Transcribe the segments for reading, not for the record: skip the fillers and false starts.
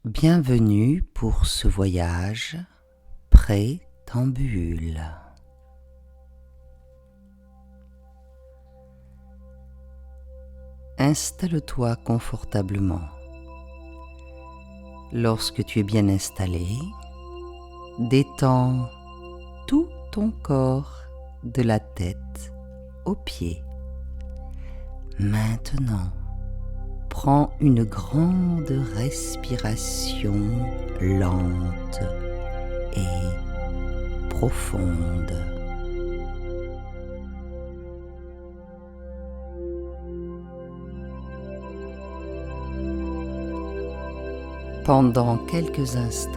Bienvenue pour ce voyage préambule. Installe-toi confortablement. Lorsque tu es bien installé, détends tout ton corps de la tête aux pieds. Maintenant, prends une grande respiration lente et profonde. Pendant quelques instants.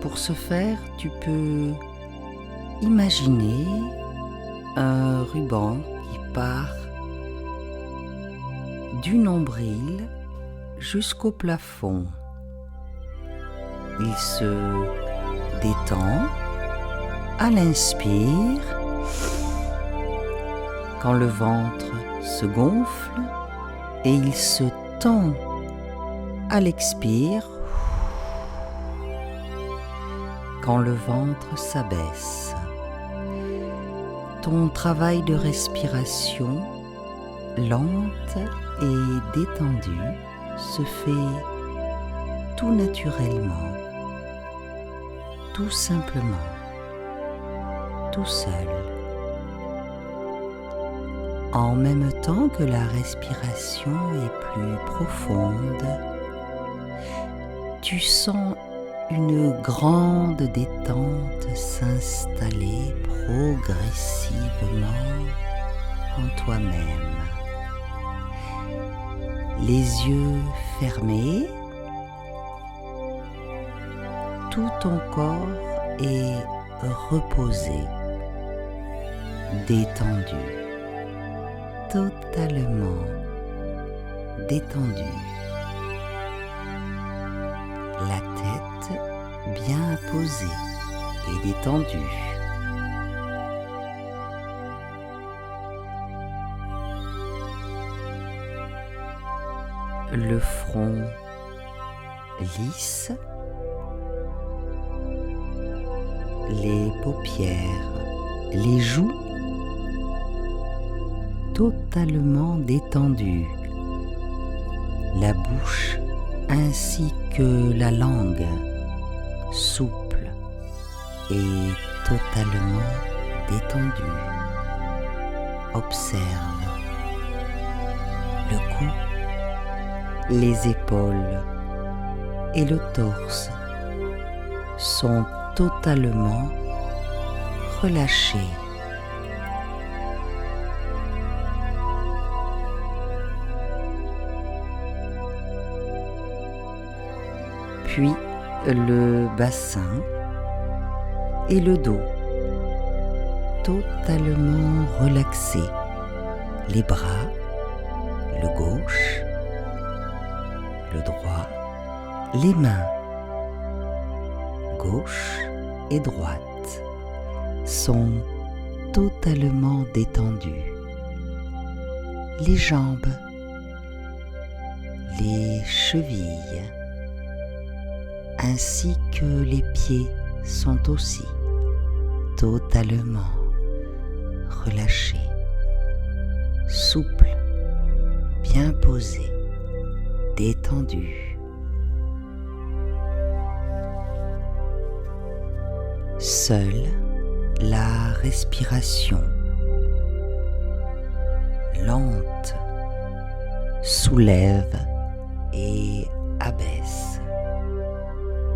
Pour ce faire, tu peux imaginer un ruban qui part du nombril jusqu'au plafond. Il se détend à l'inspire quand le ventre se gonfle et il se tend à l'expire quand le ventre s'abaisse. Ton travail de respiration lente et détendue se fait tout naturellement, tout simplement, tout seul. En même temps que la respiration est plus profonde, tu sens une grande détente s'installer progressivement en toi-même. Les yeux fermés, tout ton corps est reposé, détendu, totalement détendu. La tête bien posée et détendue. Le front lisse, les paupières, les joues totalement détendues, la bouche ainsi que la langue souple et totalement détendue. Observe le cou, les épaules et le torse sont totalement relâchés. Puis le bassin et le dos totalement relaxés. Les bras, le gauche, le droit, les mains, gauche et droite, sont totalement détendus. Les jambes, les chevilles, ainsi que les pieds sont aussi totalement relâchés, souples, bien posés, détendus. Seule la respiration lente soulève et abaisse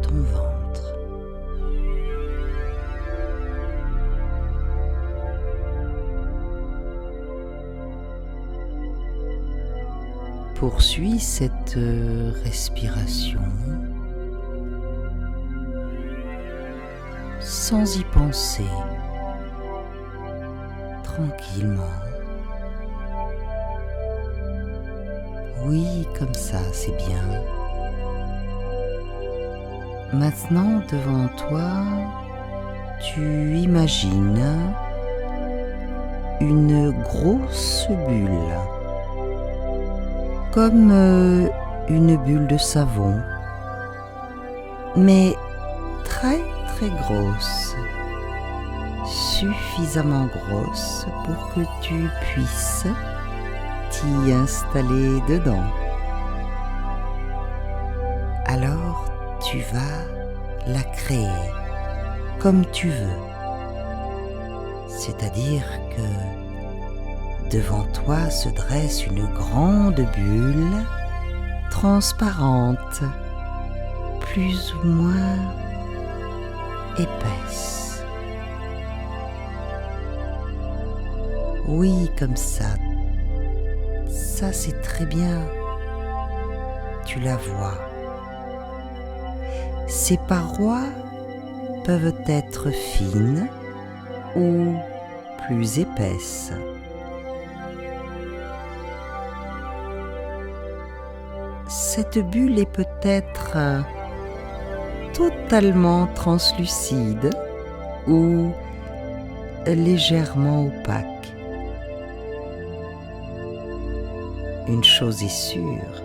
ton ventre. Poursuis cette respiration sans y penser, tranquillement. Oui, comme ça, c'est bien. Maintenant, devant toi, tu imagines une grosse bulle, comme une bulle de savon, mais très très grosse, suffisamment grosse pour que tu puisses t'y installer dedans. Alors tu vas la créer comme tu veux. C'est-à-dire que devant toi se dresse une grande bulle transparente, plus ou moins épaisse. Oui, comme ça. Ça, c'est très bien. Tu la vois. Ces parois peuvent être fines ou plus épaisses. Cette bulle est peut-être totalement translucide ou légèrement opaque. Une chose est sûre,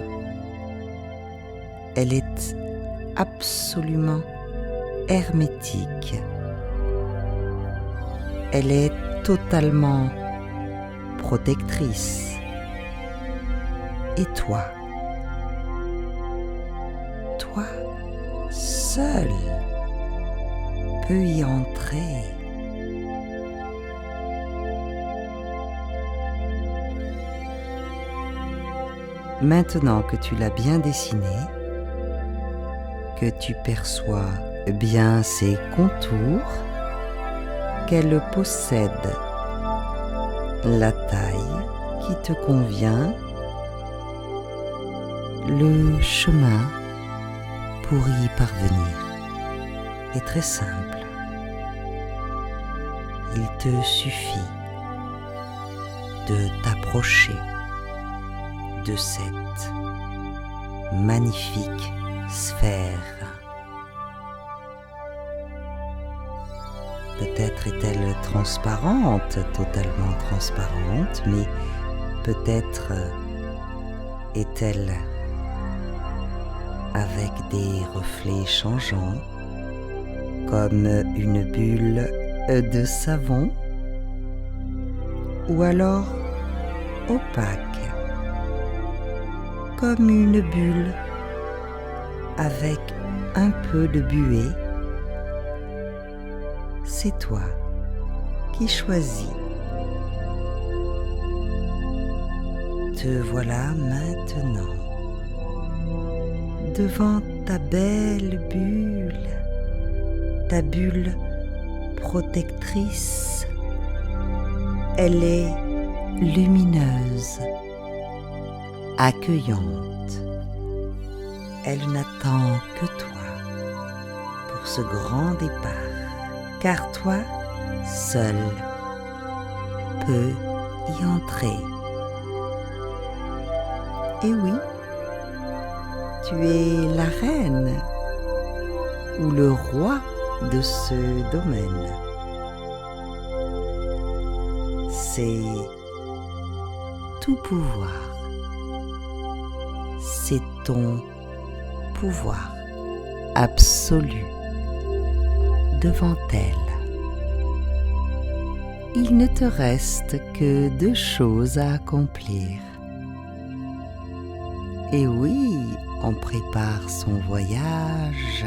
elle est absolument hermétique. Elle est totalement protectrice. Et toi seul peux y entrer. Maintenant que tu l'as bien dessinée, que tu perçois bien ses contours, qu'elle possède la taille qui te convient, le chemin pour y parvenir est très simple. Il te suffit de t'approcher de cette magnifique sphère. Peut-être est-elle transparente, totalement transparente, mais peut-être est-elle avec des reflets changeants, comme une bulle de savon, ou alors opaque, comme une bulle avec un peu de buée. C'est toi qui choisis. Te voilà maintenant devant ta belle bulle, ta bulle protectrice. Elle est lumineuse, accueillante. Elle n'attend que toi pour ce grand départ, car toi seul peux y entrer. Et oui, tu es la reine ou le roi de ce domaine. C'est tout pouvoir. C'est ton pouvoir absolu devant elle. Il ne te reste que 2 choses à accomplir. Et oui, on prépare son voyage.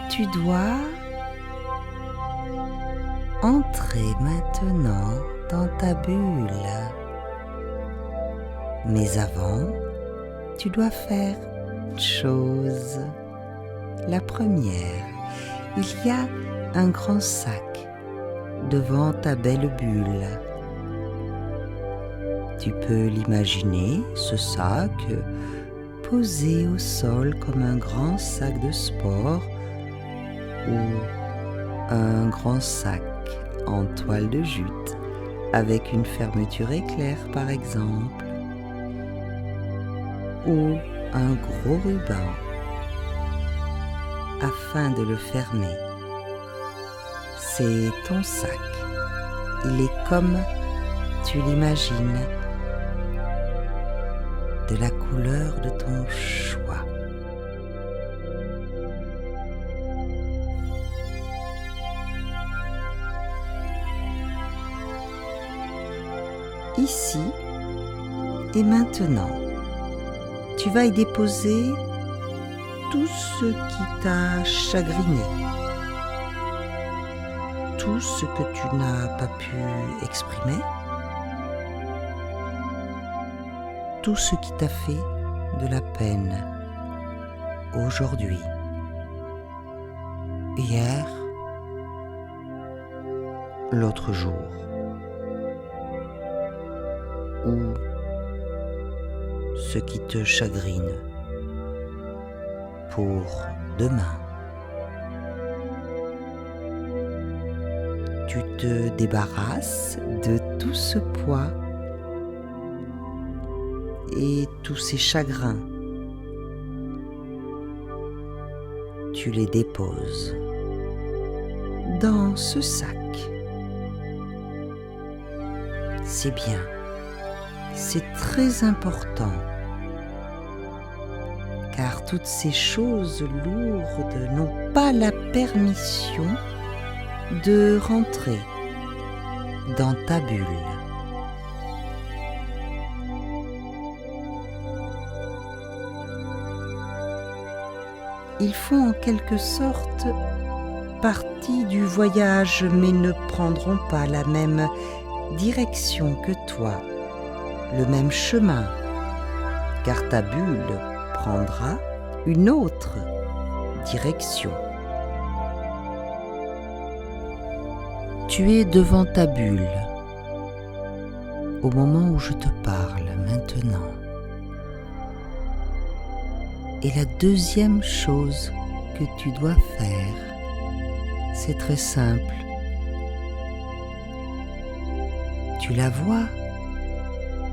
Tu dois entrer maintenant dans ta bulle. Mais avant, tu dois faire une chose. La première, il y a un grand sac devant ta belle bulle. Tu peux l'imaginer, ce sac, posé au sol comme un grand sac de sport ou un grand sac en toile de jute avec une fermeture éclair par exemple, ou un gros ruban afin de le fermer. C'est ton sac. Il est comme tu l'imagines, de la couleur de ton choix. Ici et maintenant, tu vas y déposer tout ce qui t'a chagriné, tout ce que tu n'as pas pu exprimer, tout ce qui t'a fait de la peine aujourd'hui, hier, l'autre jour, ou ce qui te chagrine pour demain. Tu te débarrasses de tout ce poids et tous ces chagrins. Tu les déposes dans ce sac. C'est bien, c'est très important, car toutes ces choses lourdes n'ont pas la permission de rentrer dans ta bulle. Ils font en quelque sorte partie du voyage, mais ne prendront pas la même direction que toi, le même chemin, car ta bulle prendra une autre direction. Tu es devant ta bulle au moment où je te parle maintenant. Et la deuxième chose que tu dois faire, c'est très simple. Tu la vois,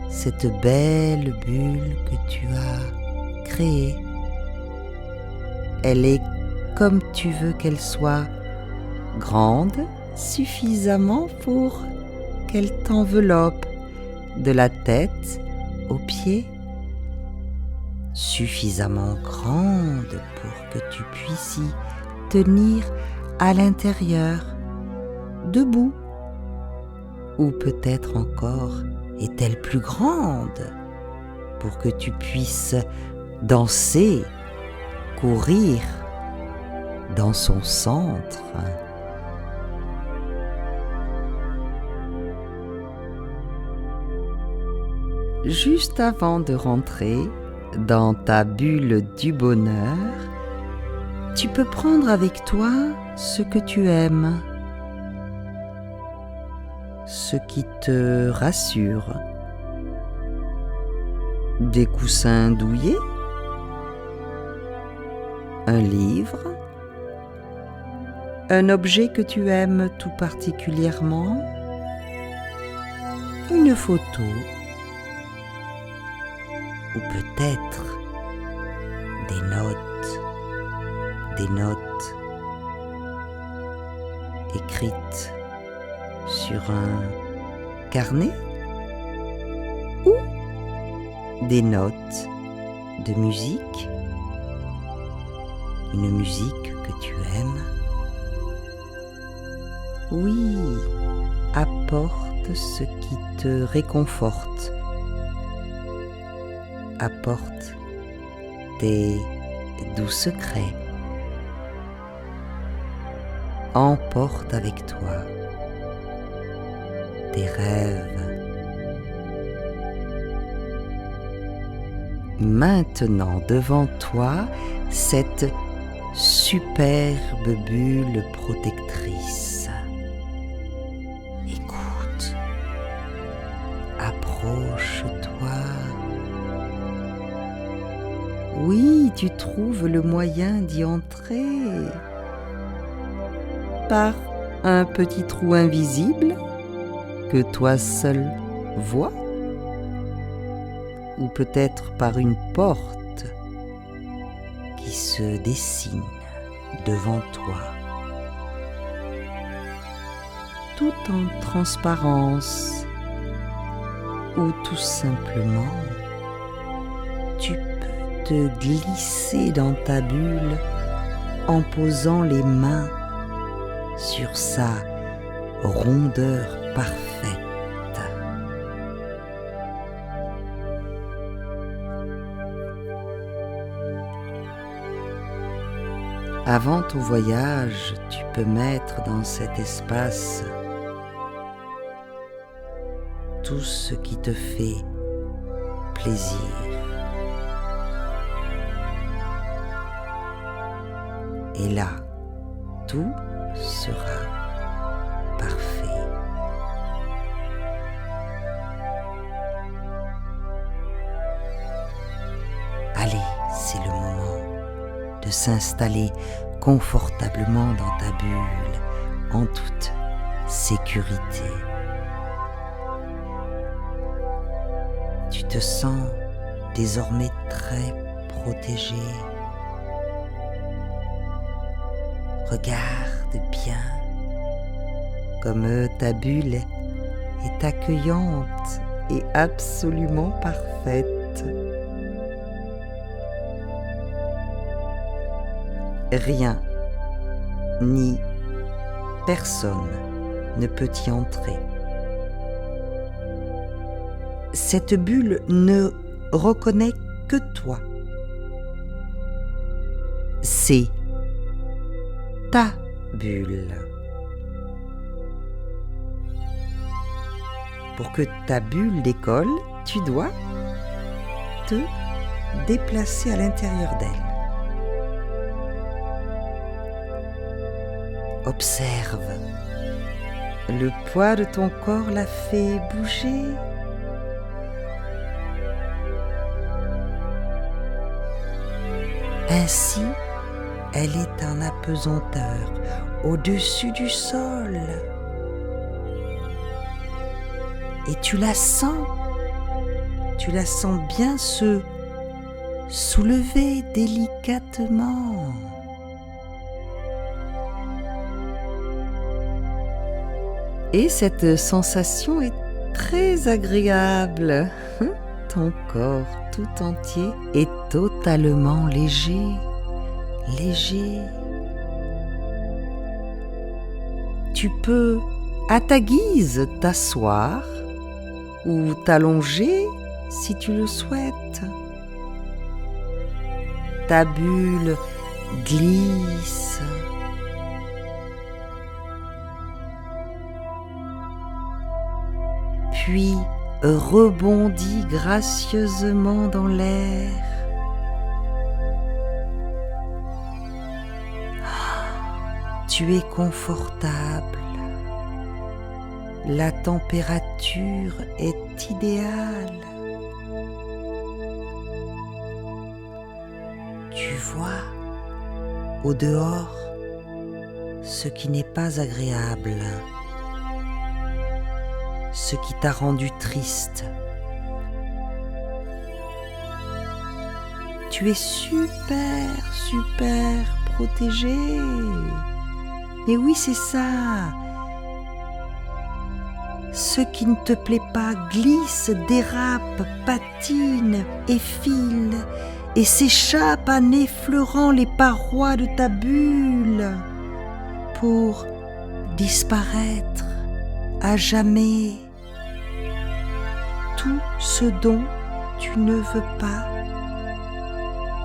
cette belle bulle que tu as créée. Elle est comme tu veux qu'elle soit, grande, suffisamment pour qu'elle t'enveloppe de la tête aux pieds, suffisamment grande pour que tu puisses y tenir à l'intérieur, debout, ou peut-être encore est-elle plus grande pour que tu puisses danser, courir dans son centre. Juste avant de rentrer dans ta bulle du bonheur, tu peux prendre avec toi ce que tu aimes, ce qui te rassure, des coussins douillets, un livre, un objet que tu aimes tout particulièrement, une photo, ou peut-être des notes écrites sur un carnet, ou des notes de musique, une musique que tu aimes. Oui, apporte ce qui te réconforte. Apporte tes doux secrets. Emporte avec toi tes rêves. Maintenant, devant toi, cette superbe bulle protectrice. Écoute, approche-toi. Oui, tu trouves le moyen d'y entrer par un petit trou invisible que toi seul vois, ou peut-être par une porte qui se dessine devant toi, tout en transparence, ou tout simplement, tu peux te glisser dans ta bulle en posant les mains sur sa rondeur parfaite. Avant ton voyage, tu peux mettre dans cet espace tout ce qui te fait plaisir. Et là, tout sera parfait. Allez, c'est le moment de s'installer confortablement dans ta bulle, en toute sécurité. Tu te sens désormais très protégé. Regarde bien comme ta bulle est accueillante et absolument parfaite. Rien ni personne ne peut y entrer. Cette bulle ne reconnaît que toi. C'est ta bulle. Pour que ta bulle décolle, tu dois te déplacer à l'intérieur d'elle. Observe. Le poids de ton corps la fait bouger. Ainsi, elle est en apesanteur au-dessus du sol. Et tu la sens bien se soulever délicatement. Et cette sensation est très agréable. Ton corps tout entier est totalement léger. Tu peux, à ta guise, t'asseoir ou t'allonger si tu le souhaites. Ta bulle glisse. Puis rebondit gracieusement dans l'air. Tu es confortable. La température est idéale. Tu vois au dehors ce qui n'est pas agréable, ce qui t'a rendu triste. Tu es super protégé. Mais oui, c'est ça. Ce qui ne te plaît pas glisse, dérape, patine, effile et s'échappe en effleurant les parois de ta bulle pour disparaître à jamais. Tout ce dont tu ne veux pas,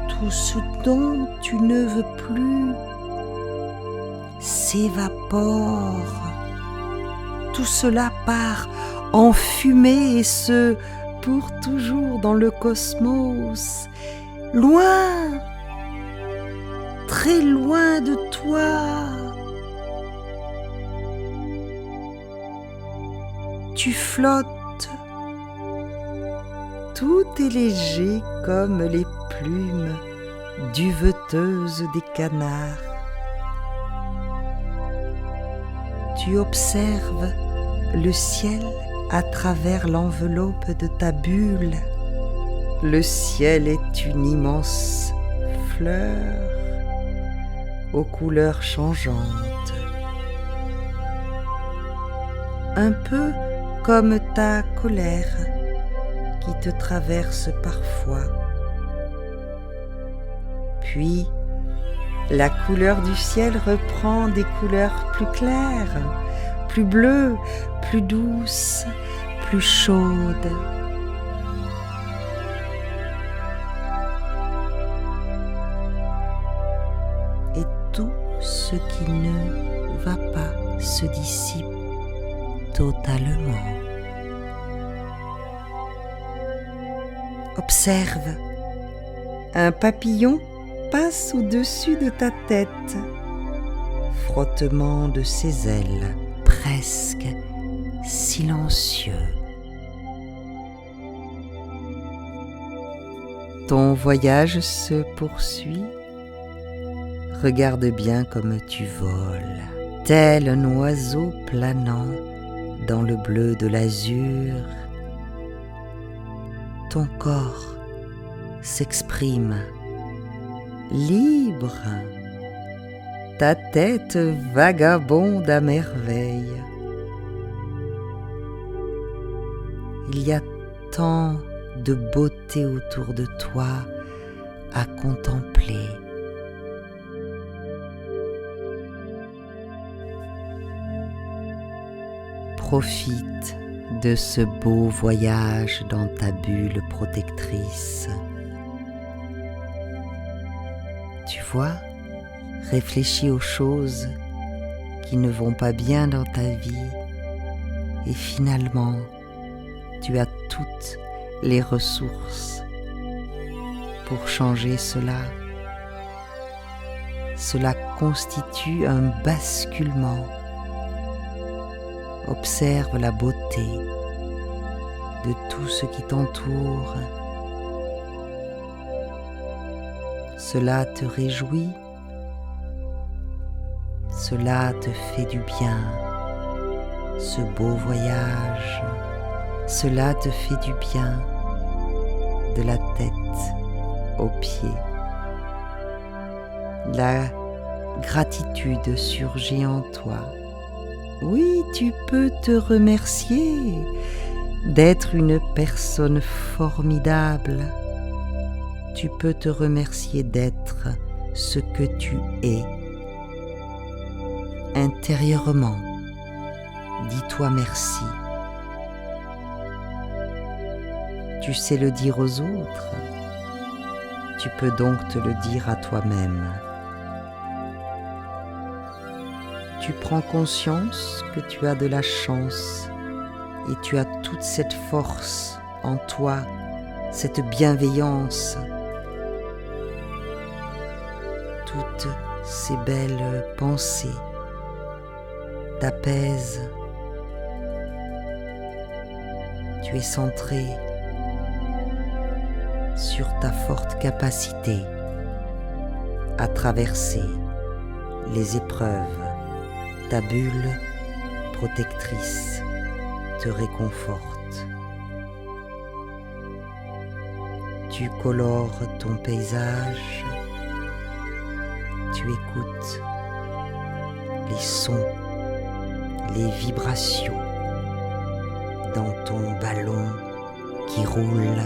tout ce dont tu ne veux plus, s'évapore. Tout cela part en fumée et ce, pour toujours dans le cosmos, loin, très loin de toi. Tu flottes, tout est léger comme les plumes duveteuses des canards. Tu observes le ciel à travers l'enveloppe de ta bulle. Le ciel est une immense fleur aux couleurs changeantes. Un peu comme ta colère qui te traverse parfois. Puis, la couleur du ciel reprend des couleurs plus claires, plus bleues, plus douces, plus chaudes. Et tout ce qui ne va pas se dissipe totalement. Observe, un papillon passe au-dessus de ta tête, frottement de ses ailes presque silencieux. Ton voyage se poursuit. Regarde bien comme tu voles, tel un oiseau planant dans le bleu de l'azur. Ton corps s'exprime libre, ta tête vagabonde à merveille. Il y a tant de beauté autour de toi à contempler. Profite de ce beau voyage dans ta bulle protectrice. Tu vois, réfléchis aux choses qui ne vont pas bien dans ta vie et finalement, tu as toutes les ressources pour changer cela. Cela constitue un basculement. Observe la beauté de tout ce qui t'entoure. Cela te réjouit, cela te fait du bien. Ce beau voyage, cela te fait du bien de la tête aux pieds. La gratitude surgit en toi. Oui, tu peux te remercier d'être une personne formidable. Tu peux te remercier d'être ce que tu es. Intérieurement, dis-toi merci. Tu sais le dire aux autres. Tu peux donc te le dire à toi-même. Tu prends conscience que tu as de la chance et tu as toute cette force en toi, cette bienveillance, toutes ces belles pensées t'apaisent. Tu es centré sur ta forte capacité à traverser les épreuves. Ta bulle protectrice te réconforte. Tu colores ton paysage, tu écoutes les sons, les vibrations dans ton ballon qui roule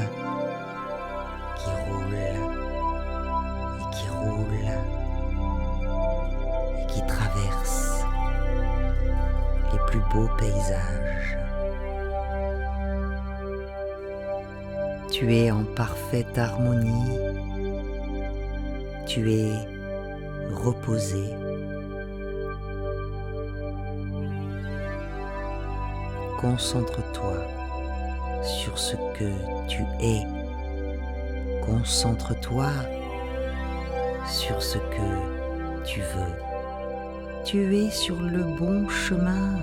et qui roule et qui traverse les plus beaux paysages. Tu es en parfaite harmonie, tu es reposé. Concentre-toi sur ce que tu es. Concentre-toi sur ce que tu veux. Tu es sur le bon chemin.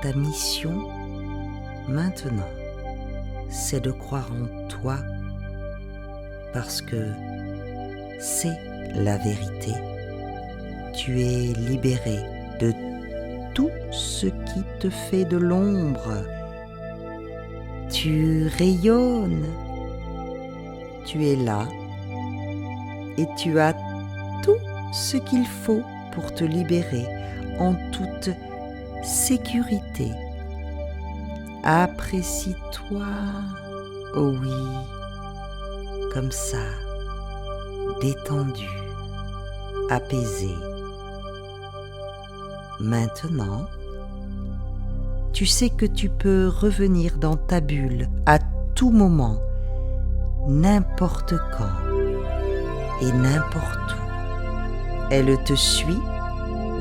Ta mission, maintenant, c'est de croire en toi parce que c'est la vérité. Tu es libéré de tout ce qui te fait de l'ombre. Tu rayonnes. Tu es là et tu as tout ce qu'il faut pour te libérer en toute sécurité. Apprécie-toi. Oh oui, comme ça, détendu, apaisé. Maintenant, tu sais que tu peux revenir dans ta bulle à tout moment, n'importe quand et n'importe où. Elle te suit,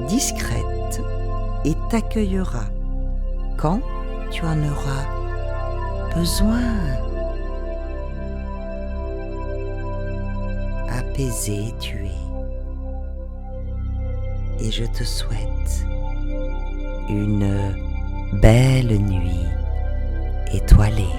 discrète, et t'accueillera quand tu en auras besoin. Apaisé tu es. Et je te souhaite une belle nuit étoilée.